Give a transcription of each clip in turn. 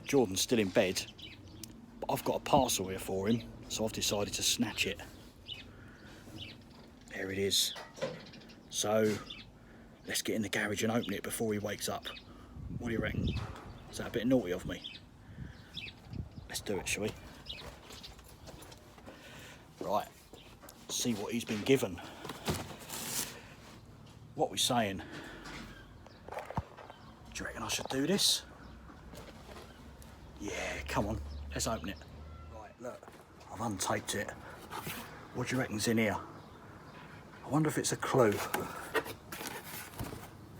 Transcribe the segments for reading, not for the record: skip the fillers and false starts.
Jordan's still in bed, but I've got a parcel here for him, so I've decided to snatch it. There it is. So let's get in the garage and open it before he wakes up. What do you reckon? Is that a bit naughty of me? Let's do it, shall we? Right, see what he's been given. What are we saying? Do you reckon I should do this? Yeah, come on, let's open it. Right, look, I've untaped it. What do you reckon's in here? I wonder if it's a clue.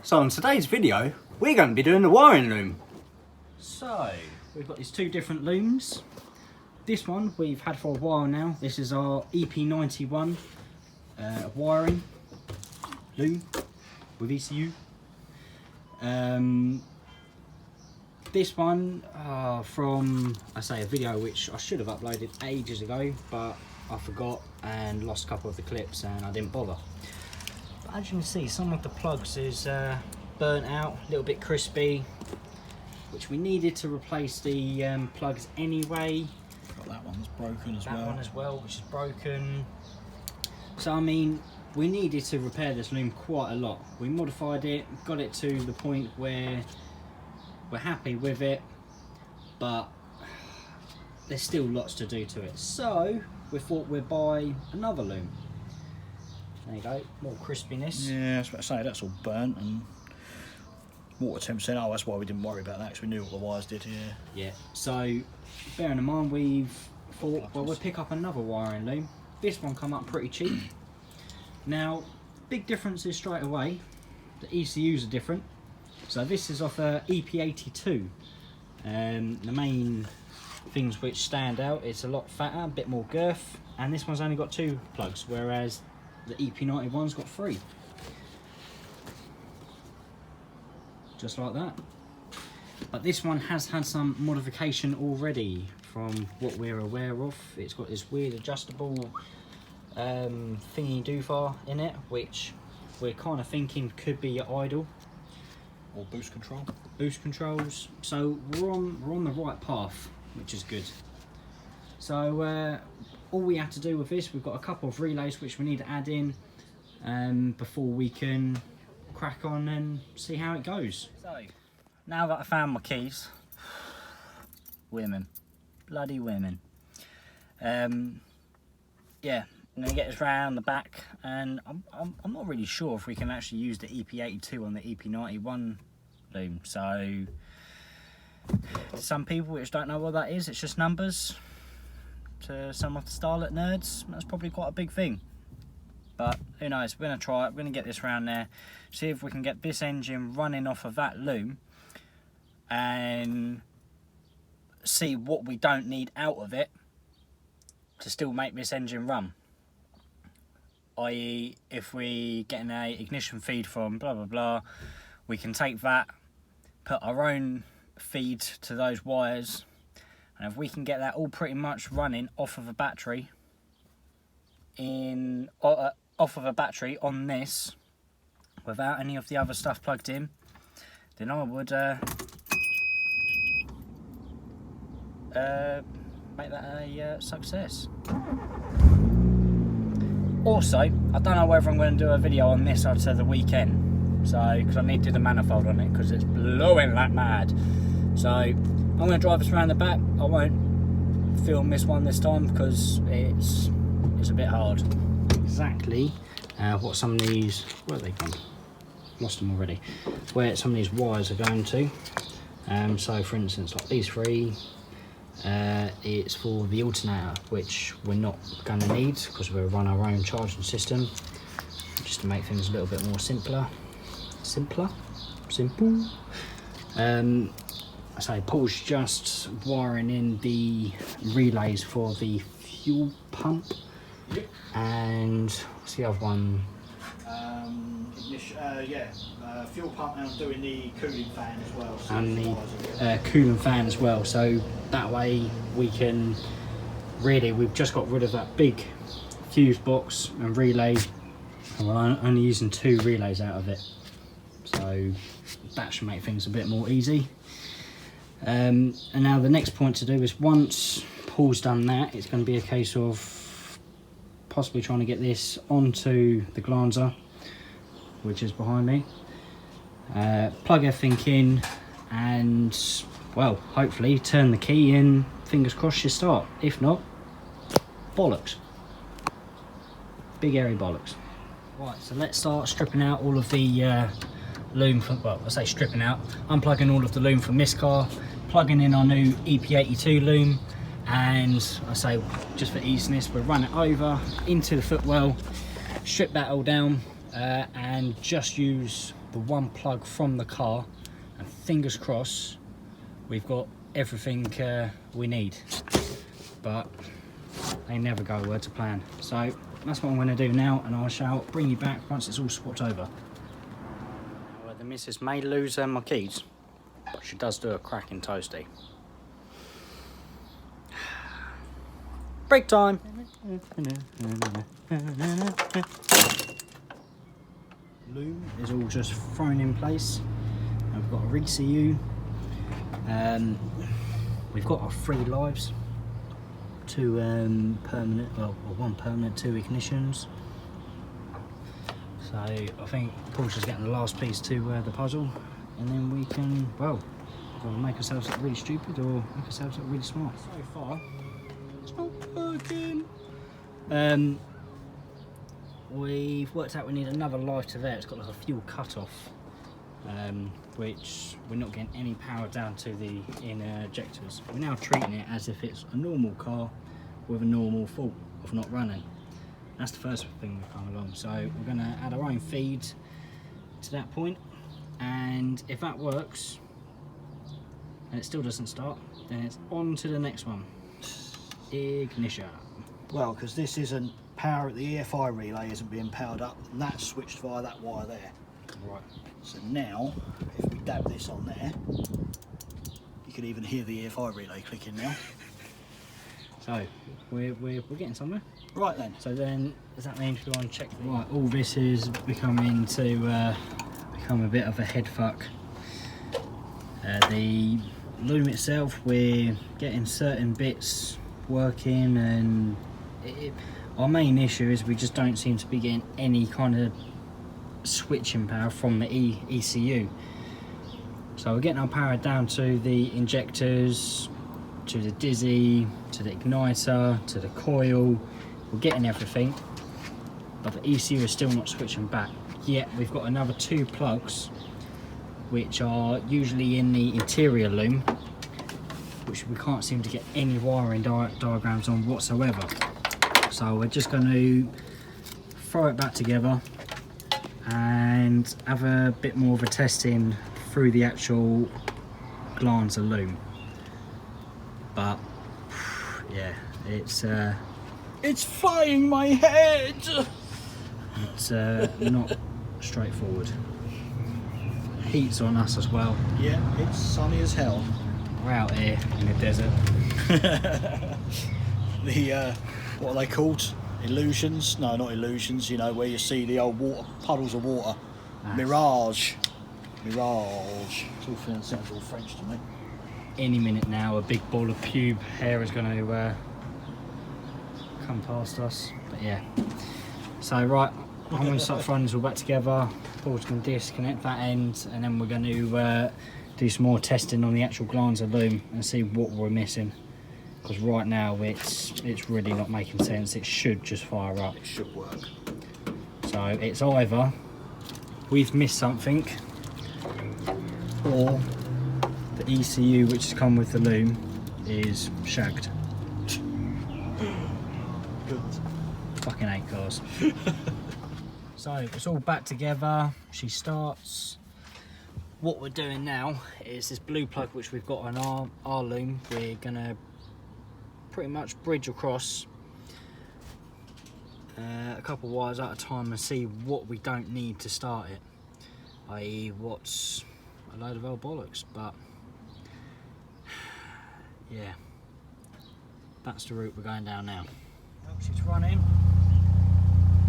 So in today's video, we're going to be doing the wiring loom. So, we've got these two different looms. This one we've had for a while now. This is our EP91 wiring loom with ECU. This one from, I say, a video which I should have uploaded ages ago, but I forgot and lost a couple of the clips and I didn't bother. But as you can see, some of the plugs is burnt out, a little bit crispy, which we needed to replace the plugs anyway. Got that one's broken as well. That one as well, which is broken. So I mean, we needed to repair this loom quite a lot. We modified it, got it to the point where we're happy with it, but there's still lots to do to it. So we thought we'd buy another loom. There you go, more crispiness. Yeah, I was about to say, that's all burnt and water temp said, oh, that's why we didn't worry about that, because we knew what the wires did here. Yeah, so bearing in mind, we've thought, well, we'll pick up another wiring loom. This one come up pretty cheap. Now, big differences straight away. The ECUs are different. So this is off a EP82. The main things which stand out, it's a lot fatter, a bit more girth, and this one's only got 2 plugs, whereas the EP91's got 3. Just like that. But this one has had some modification already from what we're aware of. It's got this weird adjustable thingy doofar in it, which we're kind of thinking could be your idle Or boost control. Boost controls. So we're on the right path, which is good. So all we have to do with this, we've got a couple of relays which we need to add in before we can crack on and see how it goes. So now that I found my keys, women, bloody women. Yeah, I'm gonna get this round the back, and I'm not really sure if we can actually use the EP82 on the EP91 loom. So to some people which don't know what that is, it's just numbers. To some of the Starlet nerds, that's probably quite a big thing. But who knows, we're going to try it, we're going to get this round there, see if we can get this engine running off of that loom and see what we don't need out of it to still make this engine run. I.e., if we get an ignition feed from blah blah blah, we can take that, put our own feed to those wires, and if we can get that all pretty much running off of a battery off of a battery on this without any of the other stuff plugged in, then I would make that a success. Also, I don't know whether I'm going to do a video on this after the weekend, so because I need to do the manifold on it because it's blowing like mad. So I'm going to drive us around the back. I won't film this one this time because it's a bit hard. Exactly what some of these, where are they gone? Lost them already. Where some of these wires are going to. So for instance, like these 3, it's for the alternator, which we're not going to need because we'll run our own charging system, just to make things a little bit more simple. I say Paul's just wiring in the relays for the fuel pump. Yep. And what's the other one? Fuel pump, and I'm doing the cooling fan as well. So and the cooling fan as well. So that way we can really, we've just got rid of that big fuse box and relay, and we're only using 2 relays out of it. So that should make things a bit more easy. And now the next point to do is, once Paul's done that, it's going to be a case of possibly trying to get this onto the Glanza, which is behind me. Plug everything in and, well, hopefully turn the key and fingers crossed you start. If not, bollocks. Big airy bollocks. Right, so let's start stripping out all of the loom from, well, I say stripping out, unplugging all of the loom from this car, plugging in our new EP82 loom, and I say, just for easiness, we'll run it over into the footwell, strip that all down, and just use the one plug from the car, and fingers crossed we've got everything we need. But they never go word to plan. So that's what I'm going to do now, and I shall bring you back once it's all swapped over. Well, the missus may lose my keys, but she does do a cracking toasty. Break time! Loom is all just thrown in place, and we've got a ECU. We've got our 3 lives, 2 permanent, well, 1 permanent, 2 ignitions. So I think Paul's just getting the last piece to the puzzle, and then we can, well, either make ourselves look really stupid or make ourselves look really smart. So far, it's not working. We've worked out we need another life to there. It's got like a fuel cut-off, which we're not getting any power down to the inner ejectors. We're now treating it as if it's a normal car with a normal fault of not running. That's the first thing we've come along. So we're going to add our own feed to that point, and if that works and it still doesn't start, then it's on to the next one. Ignition. Well, because this isn't power, the EFI relay isn't being powered up, and that's switched via that wire there. Right. So now, if we dab this on there, you can even hear the EFI relay clicking now. So we're getting somewhere. Right then. So then, does that mean we want to check? Right. All this is becoming to become a bit of a head fuck. The loom itself, we're getting certain bits working, and our main issue is we just don't seem to be getting any kind of switching power from the ECU. So we're getting our power down to the injectors, to the dizzy, to the igniter, to the coil. We're getting everything, but the ECU is still not switching back. Yet we've got another 2 plugs, which are usually in the interior loom, which we can't seem to get any wiring diagrams on whatsoever. So we're just going to throw it back together and have a bit more of a testing through the actual Glanza loom. But yeah, it's flying my head. It's not straightforward. Heat's on us as well. Yeah, it's sunny as hell. We're out here in the desert. The what are they called? Illusions? No, not illusions. You know, where you see the old water puddles of water. Mirage. Mirage. It's all feeling sounds all French to me. Any minute now, a big ball of pube hair is going to come past us. But yeah. So right, I'm going to start throwing this all back together. Paul's going to disconnect that end, and then we're going to do some more testing on the actual Glanza loom and see what we're missing. Because right now it's really not making sense. It should just fire up. It should work. So it's either we've missed something, or the ECU which has come with the loom is shagged. Good. Fucking hate cars. So it's all back together. She starts. What we're doing now is this blue plug which we've got on our loom. We're gonna pretty much bridge across a couple of wires at a time and see what we don't need to start it, i.e. what's a load of old bollocks. But yeah, that's the route we're going down now. She's running,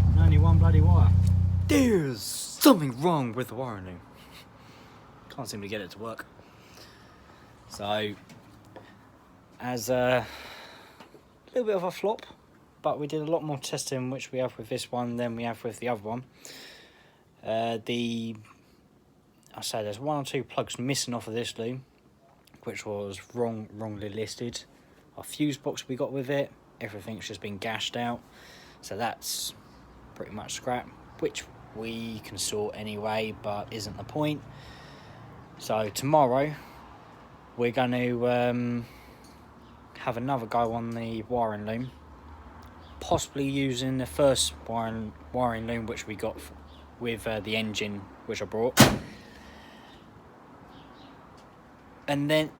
and only one bloody wire. There's something wrong with the wiring. Can't seem to get it to work. So, as a little bit of a flop, but we did a lot more testing which we have with this one than we have with the other one. I say there's 1 or 2 plugs missing off of this loom, which was wrongly listed. Our fuse box we got with it, everything's just been gashed out, so that's pretty much scrap, which we can sort anyway, but isn't the point. So tomorrow we're going to have another go on the wiring loom, possibly using the first wiring loom which we got with the engine which I brought, and then